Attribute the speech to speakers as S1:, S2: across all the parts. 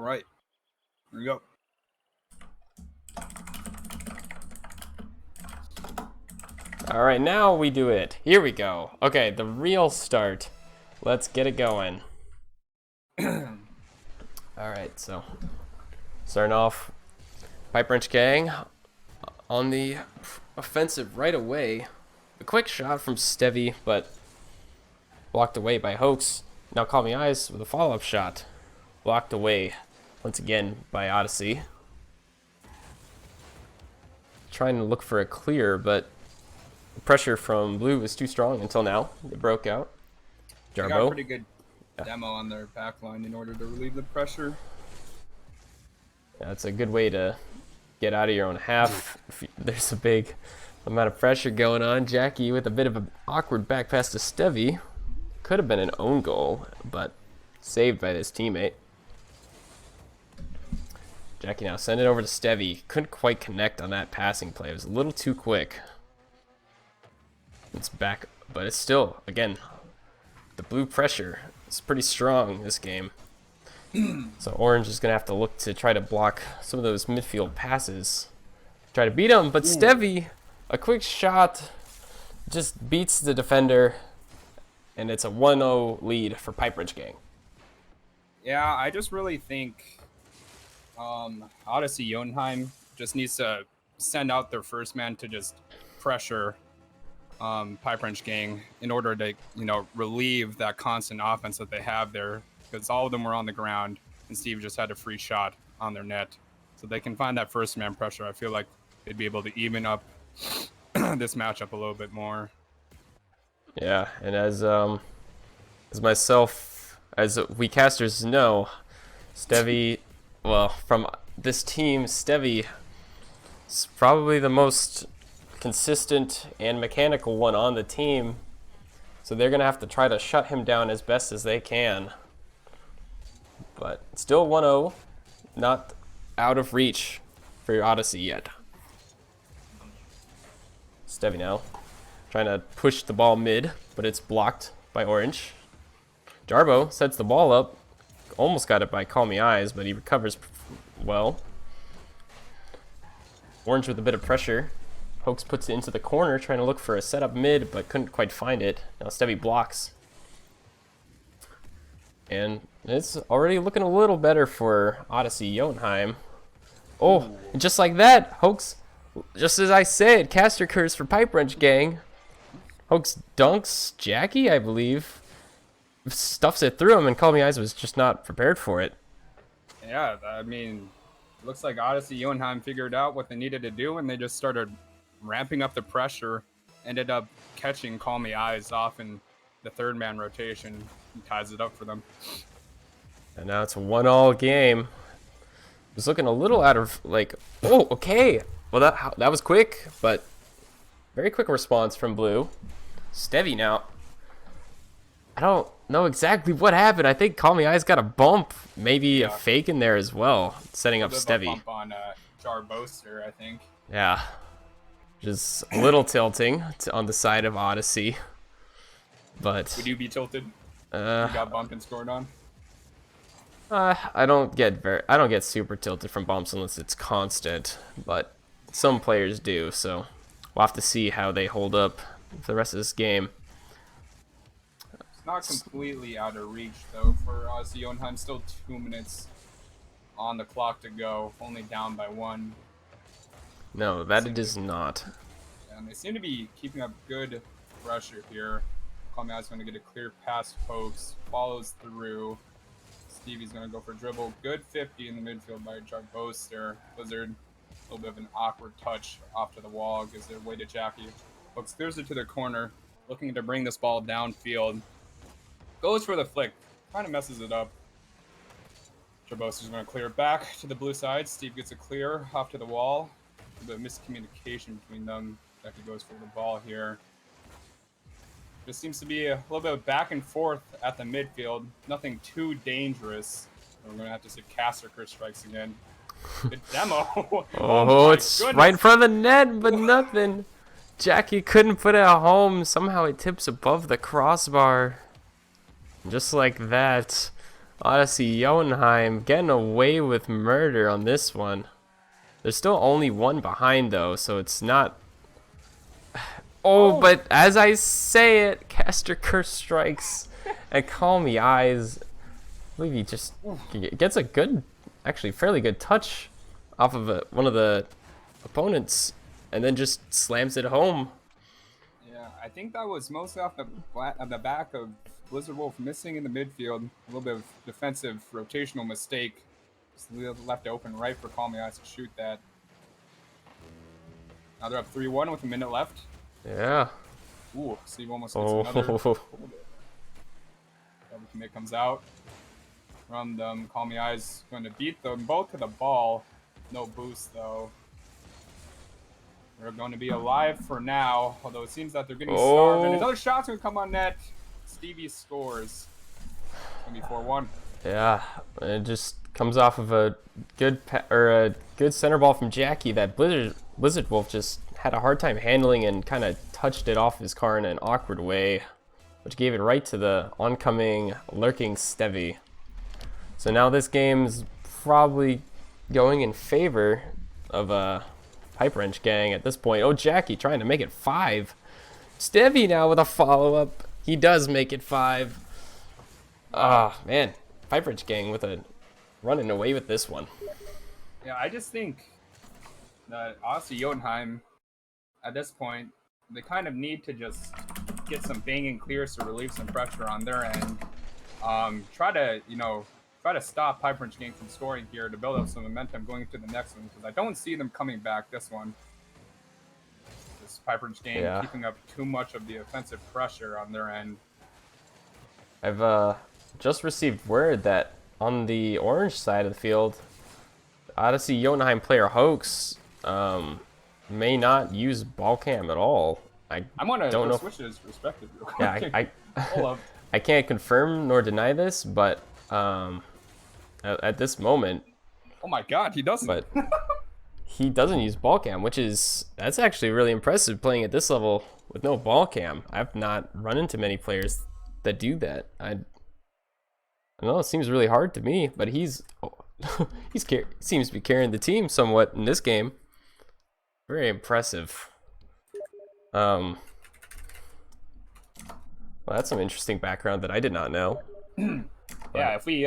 S1: right. Here we go.
S2: All right, now we do it. Here we go. Okay, the real start. Let's get it going. All right, so starting off, Pipe Wrench Gang on the offensive right away. A quick shot from Stevie, but blocked away by Hoax. Now Call Me Eyes with a follow-up shot. Blocked away once again by Odyssey. Trying to look for a clear, but the pressure from Blue was too strong until now. It broke out.
S1: They got a
S2: Jarbo.
S1: pretty good demo on their back line in order to relieve the pressure.
S2: That's a good way to get out of your own half. If there's a big amount of pressure going on. Jackie with a bit of an awkward back pass to Stevie. Could have been an own goal, but saved by this teammate. Jackie now send it over to Stevie. Couldn't quite connect on that passing play. It was a little too quick. It's back, but it's still, again, the blue pressure is pretty strong this game. So Orange is going to have to look to try to block some of those midfield passes. Try to beat him, but Stevie, a quick shot, just beats the defender, and it's a 1-0 lead for Pipe Wrench Gang.
S1: Yeah, I just really think Odyssey Jotunheim just needs to send out their first man to just pressure Pipe Wrench Gang in order to, relieve that constant offense that they have there, because all of them were on the ground and Steve just had a free shot on their net. So they can find that first man pressure. I feel like they'd be able to even up this matchup a little bit more.
S2: Yeah, and as myself, as we casters know, Stevie, well, from this team, Stevie is probably the most consistent and mechanical one on the team. So they're going to have to try to shut him down as best as they can. But still 1-0, not out of reach for your Odyssey yet. Stevie now trying to push the ball mid, but it's blocked by Orange. Jarbo sets the ball up. Almost got it by Call Me Eyes, but he recovers well. Orange with a bit of pressure. Hoax puts it into the corner, trying to look for a setup mid, but couldn't quite find it. Now Stevie blocks. And it's already looking a little better for Odyssey Jotunheim. Oh, and just like that, Hoax, just as I said, caster curse for Pipe Wrench Gang. Hoax dunks Jackie, I believe. Stuffs it through him, and Call Me Eyes was just not prepared for it.
S1: Yeah, I mean, looks like Odyssey Jotunheim figured out what they needed to do, and they just started ramping up the pressure. Ended up catching Call Me Eyes off in the third man rotation. He ties it up for them.
S2: And now it's a 1-1 game. It was looking a little out of, oh, okay. Well, that was quick, but very quick response from Blue. Stevie now. I don't know exactly what happened. I think Call Me Eyes got a bump, maybe a fake in there as well, setting up Stevie.
S1: Bump on Jar Boaster, I think.
S2: Yeah, just a little tilting on the side of Odyssey, but
S1: would you be tilted? You got bumped and scored on.
S2: I don't get super tilted from bumps unless it's constant, but some players do. So we'll have to see how they hold up for the rest of this game.
S1: Not completely out of reach, though, for Odyssey Jotunheim. Still 2 minutes on the clock to go, only down by 1.
S2: No, that it is not.
S1: And they seem to be keeping up good pressure here. Call Me Eyes going to get a clear pass. Hoax follows through. Stevie's going to go for a dribble. Good 50 in the midfield by Jar Boaster. Blizzard, a little bit of an awkward touch off to the wall, gives it away to Jackie. Hoax clears it to the corner, looking to bring this ball downfield. Goes for the flick, kind of messes it up. Jarboster's going to clear it back to the blue side. Steve gets a clear off to the wall. A bit of miscommunication between them. Jackie goes for the ball here. Just seems to be a little bit of back and forth at the midfield. Nothing too dangerous. We're going to have to see Caster Curse strikes again. Good demo.
S2: Oh, it's goodness. Right in front of the net, but nothing. Jackie couldn't put it home. Somehow it tips above the crossbar. Just like that. Odyssey Jotunheim getting away with murder on this one. There's still only one behind though, so it's not. Oh, but as I say it, Caster Curse strikes and Call Me Eyes. I believe he just gets a good, actually fairly good touch off of one of the opponents, and then just slams it home.
S1: Yeah, I think that was mostly off the back of Blizzard Wolf missing in the midfield. A little bit of defensive rotational mistake. Just left it open right for Call Me Eyes to shoot that. Now they're up 3-1 with a minute left.
S2: Yeah.
S1: Ooh, Steve almost gets another. Double commit comes out from them. Call Me Eyes going to beat them both to the ball. No boost though. They're going to be alive for now, although it seems that they're getting starved. And another shot's going to come on net. Stevie scores. It's going to be 4-1.
S2: Yeah, it just comes off of a good center ball from Jackie that Blizzard Wolf just had a hard time handling and kind of touched it off his car in an awkward way, which gave it right to the oncoming lurking Stevie. So now this game's probably going in favor of Pipe Wrench Gang at this point. Oh, Jackie trying to make it 5. Stevie now with a follow-up. He does make it 5. Ah, man. Pipe Wrench Gang with a running away with this one.
S1: Yeah, I just think that Odyssey Jotunheim, at this point, they kind of need to just get some banging clears to relieve some pressure on their end. Try to stop Pipe Wrench Gang from scoring here to build up some momentum going into the next one, because I don't see them coming back this one. This Pipe Wrench Gang keeping up too much of the offensive pressure on their end.
S2: I've just received word that on the orange side of the field, Odyssey Jotunheim player Hoax may not use ball cam at all.
S1: I'm gonna don't know switch his perspective real quick.
S2: Yeah,
S1: Hold up.
S2: I can't confirm nor deny this, but at this moment,
S1: oh my God, he doesn't.
S2: But he doesn't use ball cam, that's actually really impressive playing at this level with no ball cam. I've not run into many players that do that. I know it seems really hard to me, but he seems to be carrying the team somewhat in this game. Very impressive. Well, that's some interesting background that I did not know.
S1: Yeah, if we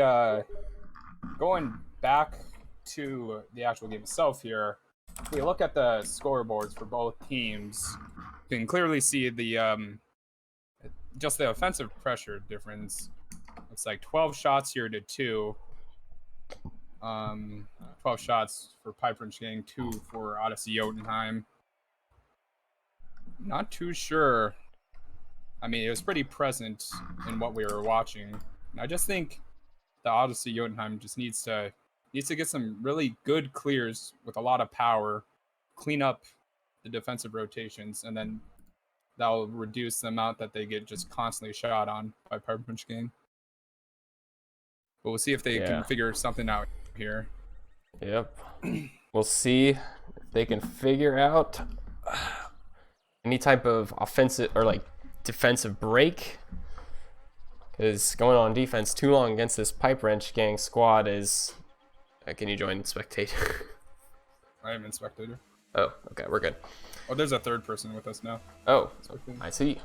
S1: going back to the actual game itself here, if we look at the scoreboards for both teams, you can clearly see the just the offensive pressure difference. It's like 12 shots here to 2. 12 shots for Pipe Wrench Gang, 2 for Odyssey Jotunheim. Not too sure. I mean, it was pretty present in what we were watching. And I just think the Odyssey Jotunheim just needs to get some really good clears with a lot of power, clean up the defensive rotations, and then that'll reduce the amount that they get just constantly shot on by Pipe Wrench Gang. But we'll see if they can figure something out here.
S2: Yep. We'll see if they can figure out any type of offensive or like defensive break. Because going on defense too long against this Pipe Wrench Gang squad is... can you join spectator?
S1: I am in spectator.
S2: Oh, okay, we're good.
S1: Oh, there's a third person with us now.
S2: Oh, I see.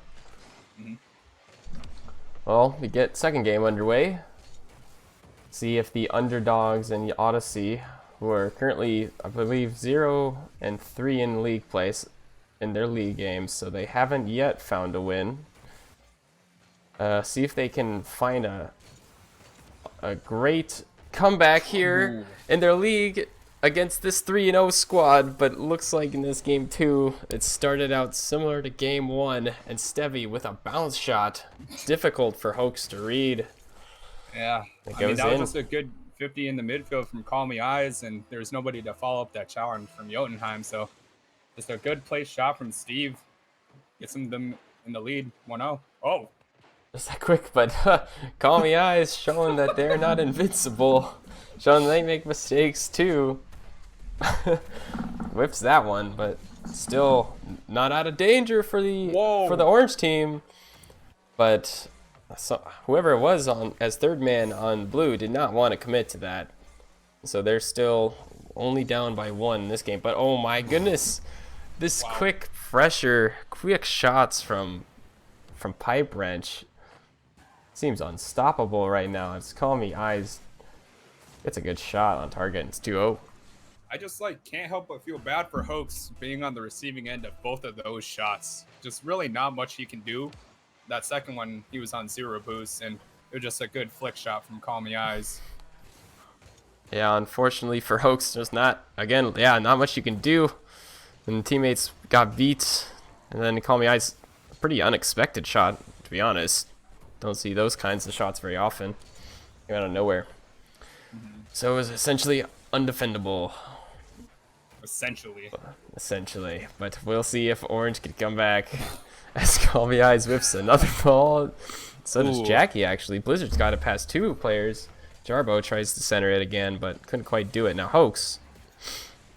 S2: Well, we get second game underway. See if the underdogs in the Odyssey, who are currently, I believe, 0-3 in league place in their league games, so they haven't yet found a win. See if they can find a great comeback here in their league against this 3-0 squad, but looks like in this game 2, it started out similar to game 1, and Stevie with a bounce shot. Difficult for Hoax to read.
S1: Yeah, I mean, that was just a good 50 in the midfield from Call Me Eyes, and there's nobody to follow up that challenge from Jotunheim, so just a good place shot from Steve. Gets them in the lead, 1-0. Oh!
S2: Just that quick, but Call Me Eyes showing that they're not invincible. Showing they make mistakes too. Whips that one, but still not out of danger for the orange team. But So whoever it was on as third man on blue did not want to commit to that. So they're still only down by 1 in this game. But oh my goodness, this quick pressure, quick shots from Pipe Wrench seems unstoppable right now. It's Call Me Eyes. It's a good shot on target. It's 2-0.
S1: I just like can't help but feel bad for Hoax being on the receiving end of both of those shots. Just really not much he can do. That second one, he was on 0 boost, and it was just a good flick shot from Call Me Eyes.
S2: Yeah, unfortunately for Hoax, there's not much you can do. And teammates got beat, and then Call Me Eyes, a pretty unexpected shot, to be honest. Don't see those kinds of shots very often. Came out of nowhere. So it was essentially undefendable. Essentially. But we'll see if Orange can come back as Call Me Eyes whips another ball. So does Jackie, actually. Blizzard's got it past 2 players. Jarbo tries to center it again, but couldn't quite do it. Now Hoax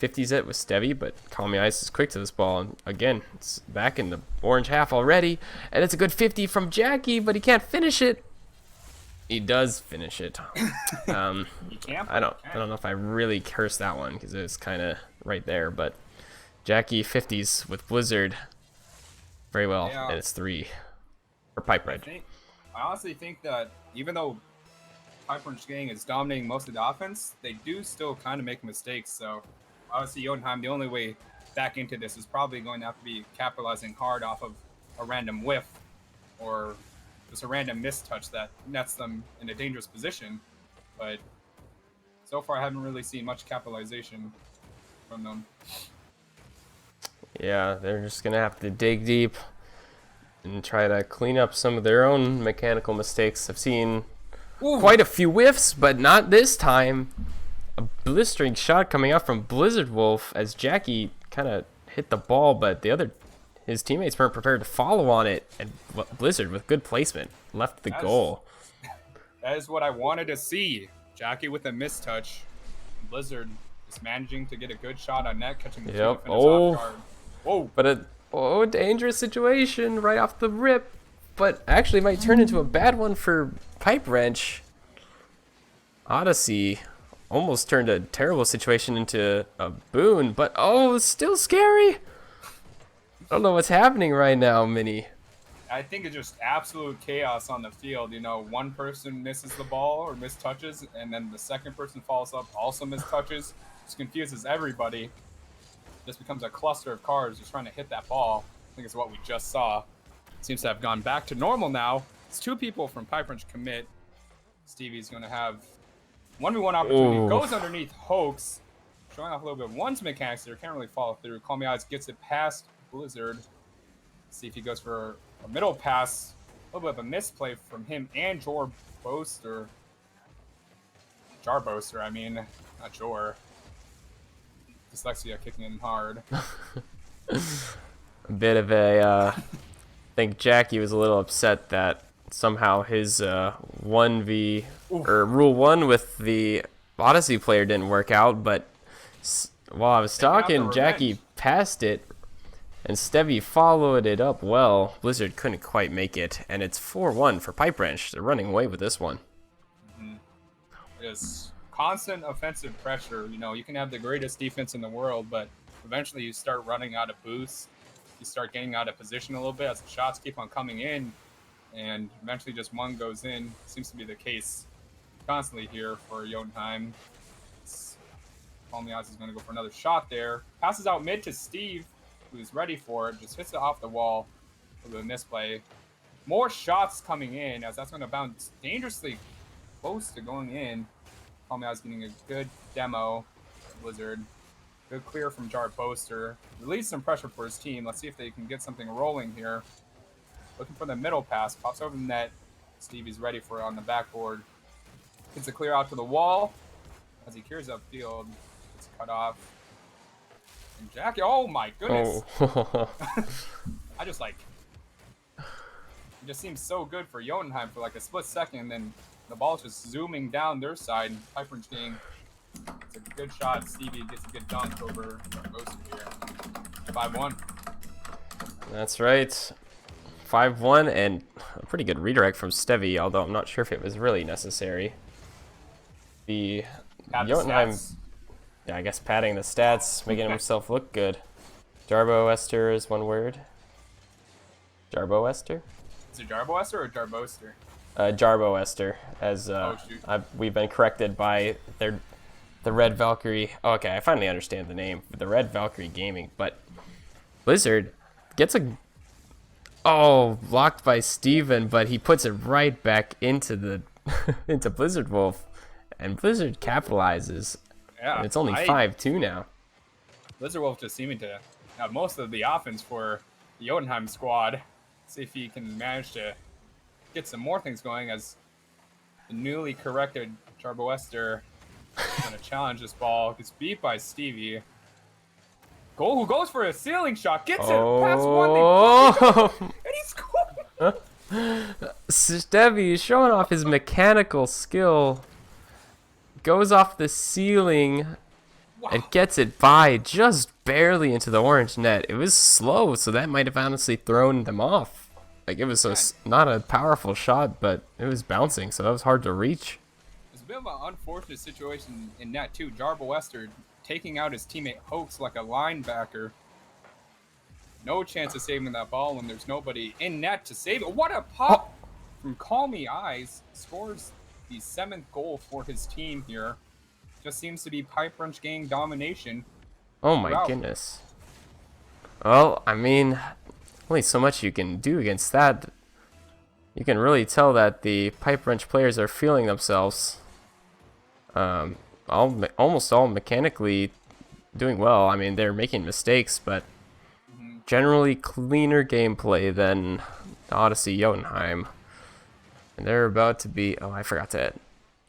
S2: 50s it with Stevie, but Call Me Eyes is quick to this ball. And again, it's back in the orange half already. And it's a good 50 from Jackie, but he can't finish it. He does finish it. I don't know if I really cursed that one because it was kind of right there, but Jackie 50s with Blizzard very well, and it's 3 for Pipe Red.
S1: I honestly think that even though Pipe Wrench Gang is dominating most of the offense, they do still kind of make mistakes. So obviously Jotunheim, the only way back into this is probably going to have to be capitalizing hard off of a random whiff or just a random mistouch that nets them in a dangerous position. But so far I haven't really seen much capitalization from them.
S2: Yeah, they're just going to have to dig deep and try to clean up some of their own mechanical mistakes. I've seen quite a few whiffs, but not this time. A blistering shot coming out from JasonWolf as Jackie kind of hit the ball, but his teammates weren't prepared to follow on it, and Blizzard with good placement left the goal.
S1: That is what I wanted to see. Jackie with a mistouch. Blizzard is managing to get a good shot on net, catching the defenders off guard. Whoa!
S2: But a dangerous situation right off the rip, but actually might turn into a bad one for Pipe Wrench. Odyssey almost turned a terrible situation into a boon, but it's still scary. I don't know what's happening right now, Mini.
S1: I think it's just absolute chaos on the field. You know, one person misses the ball or mistouches, and then the second person follows up, also mistouches. Just confuses everybody. Just becomes a cluster of cars just trying to hit that ball. I think it's what we just saw. Seems to have gone back to normal now. It's 2 people from Pipe Wrench commit. Stevie's going to have 1v1 opportunity. Goes underneath Hoax. Showing off a little bit of one's mechanics there. Can't really follow through. Call Me Eyes gets it past Blizzard. See if he goes for a middle pass. A little bit of a misplay from him and Jarboaster, I mean. Not Jor. Dyslexia kicking in hard.
S2: A bit of I think Jackie was a little upset that somehow his 1v or rule 1 with the Odyssey player didn't work out, but while I was talking, Jackie passed it and Stevie followed it up well. Blizzard couldn't quite make it, and it's 4-1 for Pipe Wrench. They're running away with this one.
S1: Yes. Constant offensive pressure. You know, you can have the greatest defense in the world, but eventually you start running out of boost. You start getting out of position a little bit as the shots keep on coming in, and eventually just one goes in. Seems to be the case constantly here for Jotunheim. Call Me Eyes is going to go for another shot there. Passes out mid to Steve, who's ready for it. Just hits it off the wall with a misplay. More shots coming in as that's going to bounce dangerously close to going in. Call Me Eyes getting a good demo. Blizzard. Good clear from Jarboaster. Release some pressure for his team. Let's see if they can get something rolling here. Looking for the middle pass. Pops over the net. Stevie's ready for it on the backboard. Gets a clear out to the wall. As he clears upfield, it's cut off. And Jackie, oh my goodness. I just like, it just seems so good for Jotunheim for like a split second, and then the ball's just zooming down their side. Pipe Wrench Gang, it's a good shot. Stevie gets a good dunk over Jarboaster here. 5-1.
S2: That's right. 5-1, and a pretty good redirect from Stevie, although I'm not sure if it was really necessary. The Jotunheim, yeah, I guess padding the stats, making himself look good. Jarbo-ester is one word. Jarbo-ester?
S1: Is it Jarbo-ester or Jarboster?
S2: Jarbo-ester, as we've been corrected by the Red Valkyrie. Oh, okay, I finally understand the name. The Red Valkyrie Gaming, but Blizzard gets a... Oh, blocked by Steven, but he puts it right back into the into Blizzard Wolf, and Blizzard capitalizes.
S1: Yeah,
S2: and it's only 5-2 now.
S1: Blizzard Wolf just seeming to have most of the offense for the Jotunheim squad. See if he can manage to get some more things going as the newly corrected Jarbo-ester is going to challenge this ball. Gets beat by Stevie. Who goes for a ceiling shot, gets it past one, and he scores!
S2: Stevie is showing off his mechanical skill. Goes off the ceiling and gets it by just barely into the orange net. It was slow, so that might have honestly thrown them off. Like, it was not a powerful shot, but it was bouncing, so that was hard to reach.
S1: It's a bit of an unfortunate situation in net, too. Jarbo-ester taking out his teammate Hoax like a linebacker. No chance of saving that ball when there's nobody in net to save it. What a pop from Call Me Eyes. Scores the 7th goal for his team here. Just seems to be Pipe Wrench Gang domination.
S2: Oh my goodness. Well, I mean, only so much you can do against that. You can really tell that the Pipe Wrench players are feeling themselves. Almost all mechanically doing well. I mean, they're making mistakes, but generally cleaner gameplay than Odyssey Jotunheim. And they're about to be... Oh, I forgot to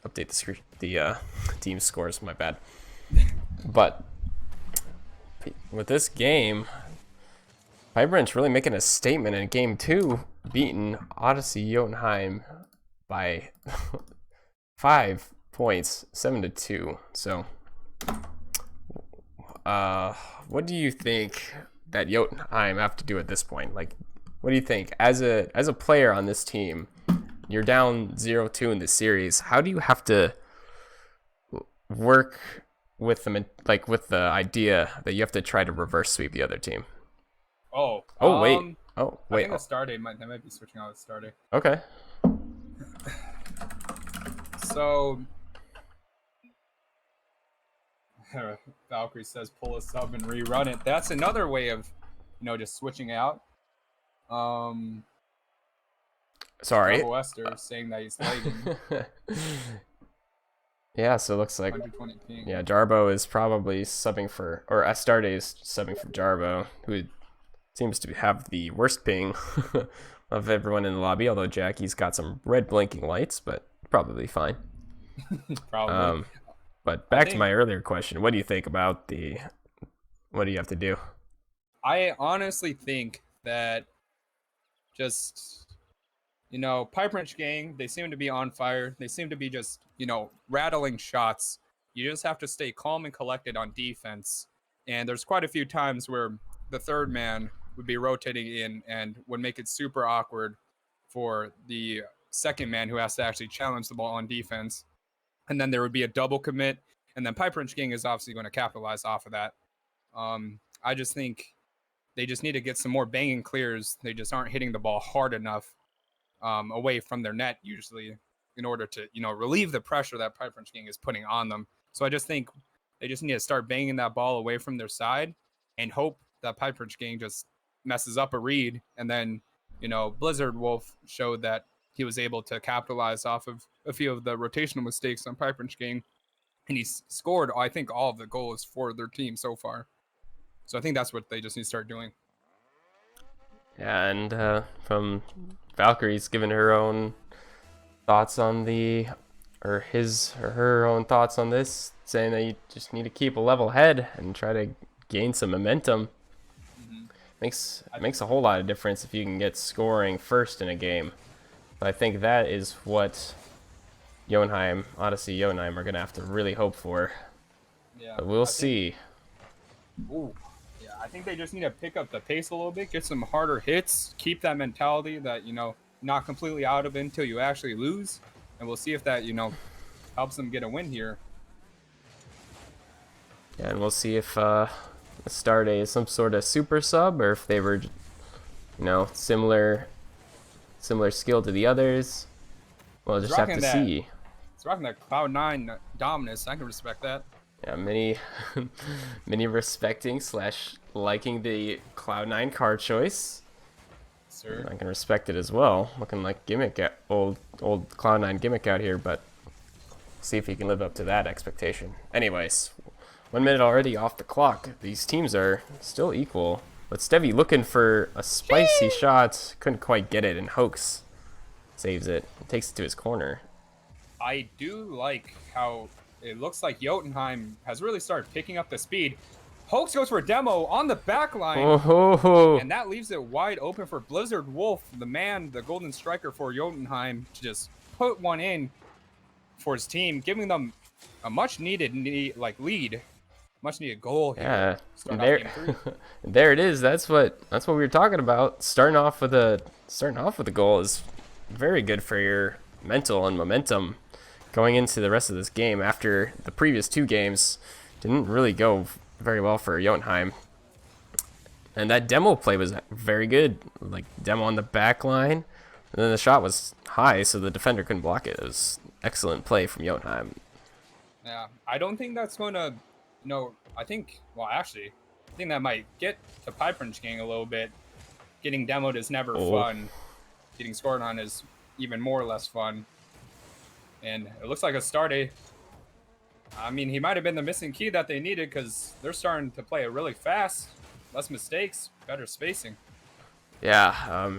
S2: update the team scores. My bad. But with this game, Pipe Wrench really making a statement in Game 2, beating Odyssey Jotunheim by 5 points, 7-2. So, what do you think that Jotunheim have to do at this point? Like, what do you think as a player on this team? You're down 0-2 in the series. How do you have to work with them, like with the idea that you have to try to reverse sweep the other team? Wait. I think
S1: the start date might be switching out the start date.
S2: Okay.
S1: So Valkyrie says pull a sub and rerun it. That's another way of, just switching out.
S2: Sorry.
S1: Jarbo-ester saying that he's lagging.
S2: Yeah, so it looks like
S1: 120 ping.
S2: Yeah, Jarbo is probably subbing for, or Astarte is subbing for Jarbo, who seems to have the worst ping of everyone in the lobby, although Jackie's got some red blinking lights, but probably fine.
S1: Probably.
S2: But back to my earlier question, what do you think about what do you have to do?
S1: I honestly think that just, Pipe Wrench Gang, they seem to be on fire. They seem to be just, rattling shots. You just have to stay calm and collected on defense. And there's quite a few times where the third man would be rotating in and would make it super awkward for the second man who has to actually challenge the ball on defense. And then there would be a double commit. And then Pipe Wrench Gang is obviously going to capitalize off of that. I just think they just need to get some more banging clears. They just aren't hitting the ball hard enough away from their net usually in order to, relieve the pressure that Pipe Wrench Gang is putting on them. So I just think they just need to start banging that ball away from their side and hope that Pipe Wrench Gang just messes up a read. And then, Blizzard Wolf showed that he was able to capitalize off of a few of the rotational mistakes on Pipe Wrench Gang. And he scored, I think, all of the goals for their team so far. So I think that's what they just need to start doing.
S2: Yeah, and from Valkyrie's given her own thoughts on her own thoughts on this, saying that you just need to keep a level head and try to gain some momentum. Makes a whole lot of difference if you can get scoring first in a game. But I think that is what Odyssey Jotunheim are going to have to really hope for.
S1: Yeah.
S2: But we'll see.
S1: Ooh. Yeah, I think they just need to pick up the pace a little bit, get some harder hits, keep that mentality that, not completely out of it until you actually lose. And we'll see if that, helps them get a win here.
S2: Yeah, and we'll see if Astarte is some sort of super sub or if they were, similar skill to the others. We'll just have to see.
S1: It's rocking that Cloud9 dominance. I can respect that.
S2: Yeah, many respecting / liking the Cloud9 card choice.
S1: Sir.
S2: I can respect it as well. Looking like old Cloud9 gimmick out here, but see if he can live up to that expectation. Anyways, 1 minute already off the clock. These teams are still equal, but Stevie looking for a spicy shot, couldn't quite get it, and Hoax saves it, takes it to his corner.
S1: I do like how it looks like Jotunheim has really started picking up the speed. Hoax goes for a demo on the back line, and that leaves it wide open for Blizzard Wolf, the golden striker for Jotunheim, to just put one in for his team, giving them a much-needed lead, much-needed goal here.
S2: Yeah, there it is. That's what we were talking about. Starting off with a goal is very good for your mental and momentum going into the rest of this game. After the previous 2 games didn't really go very well for Jotunheim, and that demo play was very good, like demo on the back line, and then the shot was high so the defender couldn't block it. It was excellent play from Jotunheim.
S1: Yeah, I don't think that's going to, I think that might get to PiPe Gang a little bit. Getting demoed is never fun. Getting scored on is even more or less fun. And it looks like Astarte, he might have been the missing key that they needed, because they're starting to play it really fast. Less mistakes, better spacing.
S2: Yeah,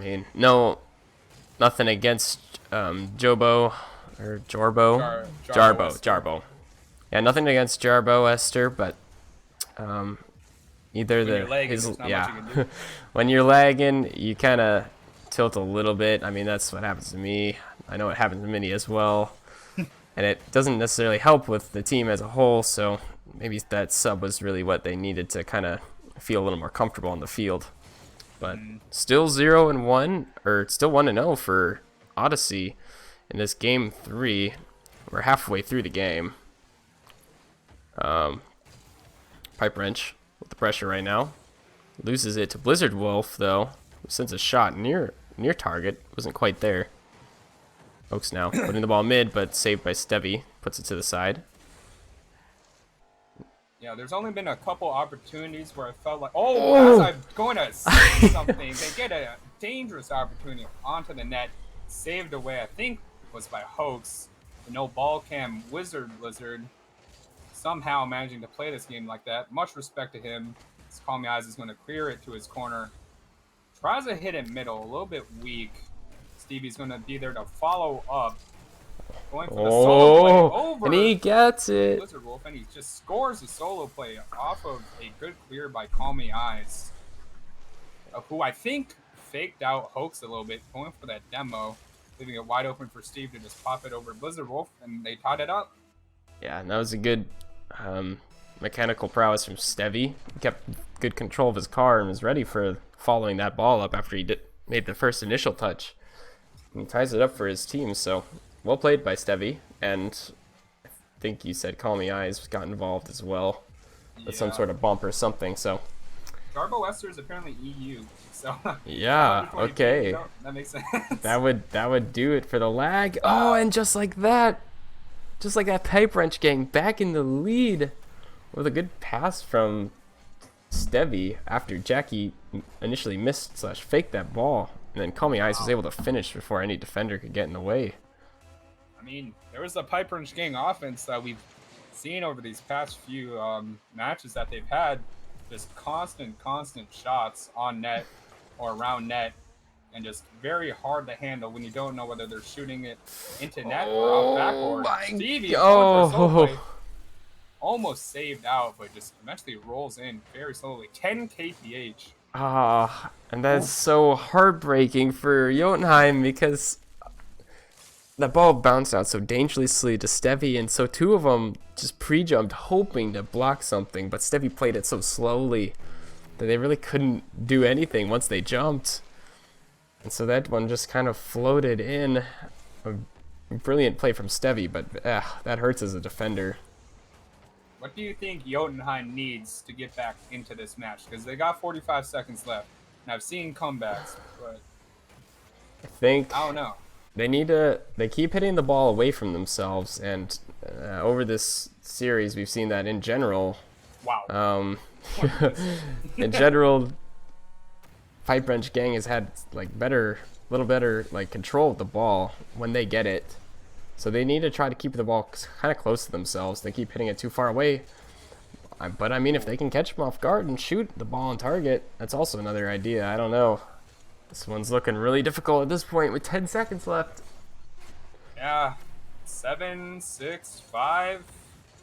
S2: nothing against Jobo or Jarbo. Jarbo. Yeah, nothing against Jarbo Esther, but when you're lagging, you kind of tilt a little bit. That's what happens to me. I know it happens to Mini as well. And it doesn't necessarily help with the team as a whole, so maybe that sub was really what they needed to kind of feel a little more comfortable on the field. But still 0-1, or still 1-0 for Odyssey in this game 3. We're halfway through the game. PiPe with the pressure right now. Loses it to Blizzard Wolf, though, who sends a shot near target. Wasn't quite there. Oaks now putting the ball mid, but saved by Stevie. Puts it to the side.
S1: Yeah, there's only been a couple opportunities where I felt like, as I'm going to say something, they get a dangerous opportunity onto the net, saved away, I think was by Hoax. The no ball cam Blizzard somehow managing to play this game like that. Much respect to him. Call Me Eyes is going to clear it to his corner. Tries a hit in middle, a little bit weak. Stevie's going to be there to follow up. Going for the solo play over.
S2: And he gets it.
S1: Blizzard Wolf, and he just scores a solo play off of a good clear by Call Me Eyes, who I think faked out Hoax a little bit, going for that demo, leaving it wide open for Steve to just pop it over Blizzard Wolf, and they tied it up. Yeah,
S2: and that was a good mechanical prowess from Stevie. He kept good control of his car and was ready for following that ball up after he made the first initial touch. And he ties it up for his team, so well played by Stevie. And I think you said Call Me Eyes got involved as well with some sort of bump or something. So
S1: Jarbo Esther is apparently EU, so
S2: yeah, okay,
S1: that makes sense.
S2: That would do it for the lag. Oh, and just like that PiPe gang back in the lead with a good pass from Stevie after Jackie initially missed / faked that ball, and then Call Me Eyes was able to finish before any defender could get in the way.
S1: There was the PiPe gang offense that we've seen over these past few matches that they've had, just constant shots on net or around net, and just very hard to handle when you don't know whether they're shooting it into net or out backboard. Stevie going for solo play, almost saved out, but just eventually rolls in very slowly. 10 kph.
S2: And that's so heartbreaking for Jotunheim, because the ball bounced out so dangerously to Stevie, and so 2 of them just pre-jumped hoping to block something, but Stevie played it so slowly they really couldn't do anything once they jumped. And so that one just kind of floated in. A brilliant play from Stevie, but that hurts as a defender.
S1: What do you think Jotunheim needs to get back into this match? Because they got 45 seconds left, and I've seen comebacks, but
S2: I think
S1: I don't know.
S2: they keep hitting the ball away from themselves, and over this series we've seen that in general.
S1: Wow.
S2: In general, Pipe Wrench Gang has had like little better like control of the ball when they get it. So they need to try to keep the ball kind of close to themselves. They keep hitting it too far away. But I mean, if they can catch them off guard and shoot the ball on target, that's also another idea. I don't know. This one's looking really difficult at this point with 10 seconds left.
S1: Yeah. 7, 6, 5.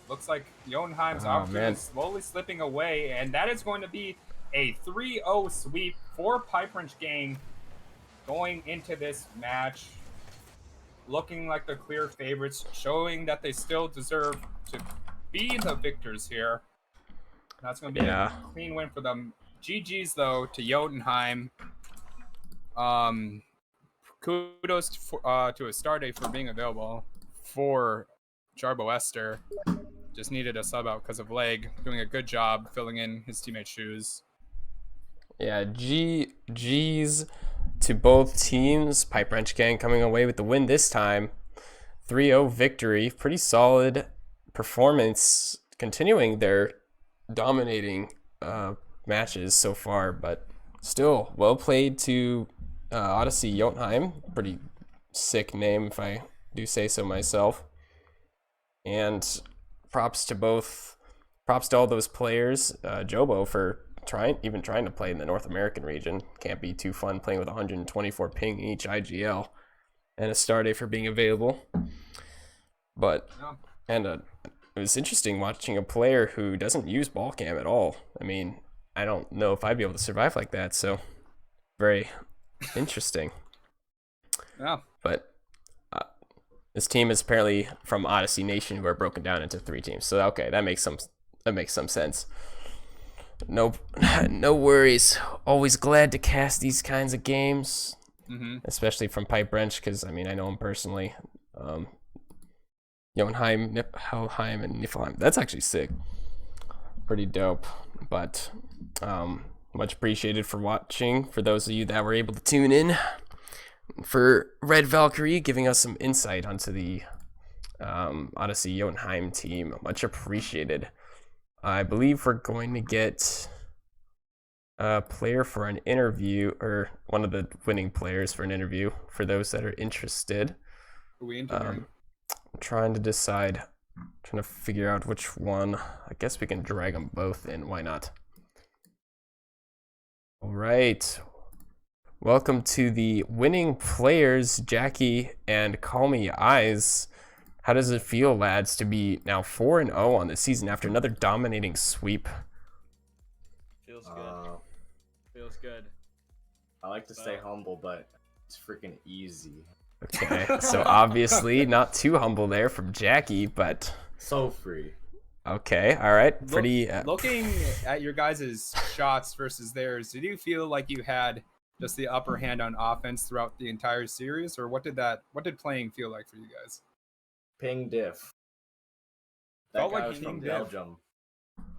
S1: Looks like Jotunheim's opportunity is slowly slipping away, and that is going to be a 3-0 sweep for Pipe Wrench Gang going into this match. Looking like the clear favorites, showing that they still deserve to be the victors here. That's going to be a clean win for them. GG's, though, to Jotunheim. Kudos to a Stardate for being available for Jarbo Esther. Just needed a sub out because of leg. Doing a good job filling in his teammates' shoes.
S2: Yeah, GG's to both teams. Pipe Wrench Gang coming away with the win this time. 3-0 victory. Pretty solid performance, continuing their dominating matches so far, but still well played to Odyssey Jotunheim. Pretty sick name, if I do say so myself. And props to all those players. Jobo for trying to play in the North American region. Can't be too fun playing with 124 ping each IGL, and a Stardate for being available. But it was interesting watching a player who doesn't use ball cam at all. I mean, I don't know if I'd be able to survive like that, so very interesting.
S1: Yeah.
S2: But this team is apparently from Odyssey Nation, who are broken down into 3 teams. So okay, that makes some sense. No worries. Always glad to cast these kinds of games, especially from Pipe Wrench, because I mean I know him personally. Jotunheim, Helheim, and Niflheim. That's actually sick. Pretty dope. But much appreciated for watching. For those of you that were able to tune in. For Red Valkyrie giving us some insight onto the Odyssey Jotunheim team. Much appreciated. I believe we're going to get a player for an interview, or one of the winning players for an interview for those that are interested.
S1: Who are we interviewing?
S2: I'm trying to figure out which one. I guess we can drag them both in. Why not? All right. Welcome to the winning players, Jackie and Call Me Eyes. How does it feel, lads, to be now 4-0 on the season after another dominating sweep?
S3: Feels good. Feels good.
S4: I like to stay humble, but it's freaking easy.
S2: Okay, so obviously not too humble there from Jackie, but
S4: so free.
S2: Okay, all right. Pretty.
S1: Looking at your guys' shots versus theirs, did you feel like you had just the upper hand on offense throughout the entire series, or what did playing feel like for you guys?
S4: Ping diff. That
S1: Felt
S4: guy
S1: like
S4: was
S1: Ping
S4: from
S1: Diff.
S4: Belgium.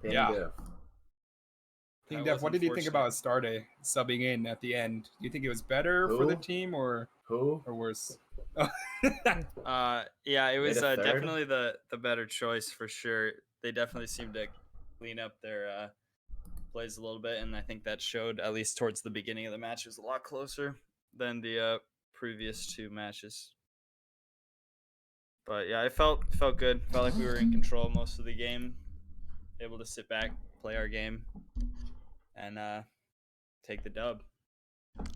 S4: Ping
S1: Yeah.
S4: diff.
S1: King
S3: That
S1: Def,
S3: was
S1: what did you think about
S3: unfortunate.
S1: Stardate subbing in at the end? Do you think it was better for the
S4: Who?
S1: team or
S4: Who?
S1: worse?
S3: Yeah, it was
S4: Made a third?
S3: definitely the better choice for sure. They definitely seemed to clean up their plays a little bit, and I think that showed at least towards the beginning of the match. It was a lot closer than the previous 2 matches. But yeah, it felt good. Felt like we were in control most of the game, able to sit back, play our game, and take the dub.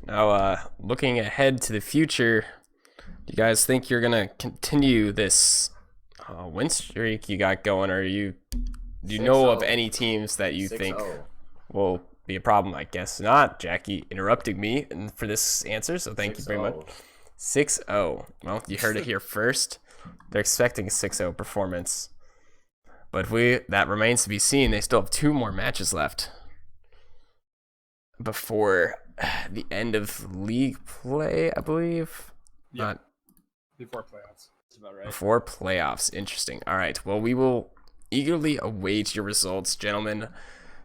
S2: Now, looking ahead to the future, do you guys think you're gonna continue this win streak you got going, or do you know of
S4: 6-0.
S2: any teams that you think
S4: 6-0.
S2: will be a problem? I guess not. Jackie interrupting me for this answer, so thank you very much. 6-0. Well, you heard it here first. They're expecting a 6-0 performance, but that remains to be seen. They still have 2 more matches left. before the end of league play, I believe.
S1: Yeah.
S2: Not
S1: Before playoffs.
S3: That's about right.
S2: before playoffs. Interesting. All right. Well, we will eagerly await your results, gentlemen.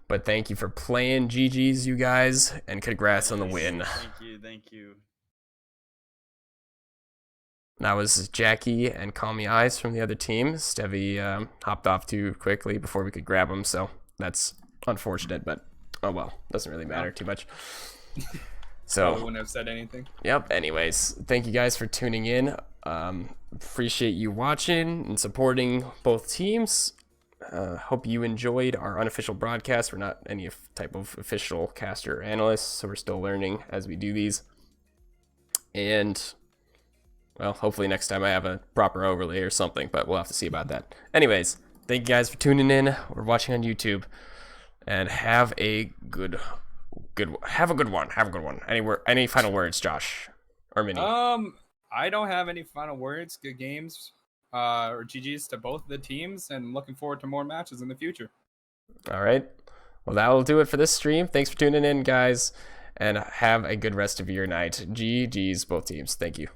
S2: But thank you for playing. GG's, you guys, and congrats on the win.
S3: Thank you.
S2: That was Jackie and Call Me Eyes from the other team. Stevie hopped off too quickly before we could grab him, so that's unfortunate, but oh well, doesn't really matter too much.
S1: I
S2: So,
S1: wouldn't have said anything.
S2: yep, anyways, thank you guys for tuning in. Appreciate you watching and supporting both teams. Hope you enjoyed our unofficial broadcast. We're not any type of official caster or analyst, so we're still learning as we do these. And, well, hopefully next time I have a proper overlay or something, but we'll have to see about that. Anyways, thank you guys for tuning in or watching on YouTube, and have a good one. Any final words, Josh or Mini?
S1: I don't have any final words. Good games, or GG's to both the teams, and looking forward to more matches in the future.
S2: All right. Well, that will do it for this stream. Thanks for tuning in, guys, and have a good rest of your night. GG's, both teams. Thank you.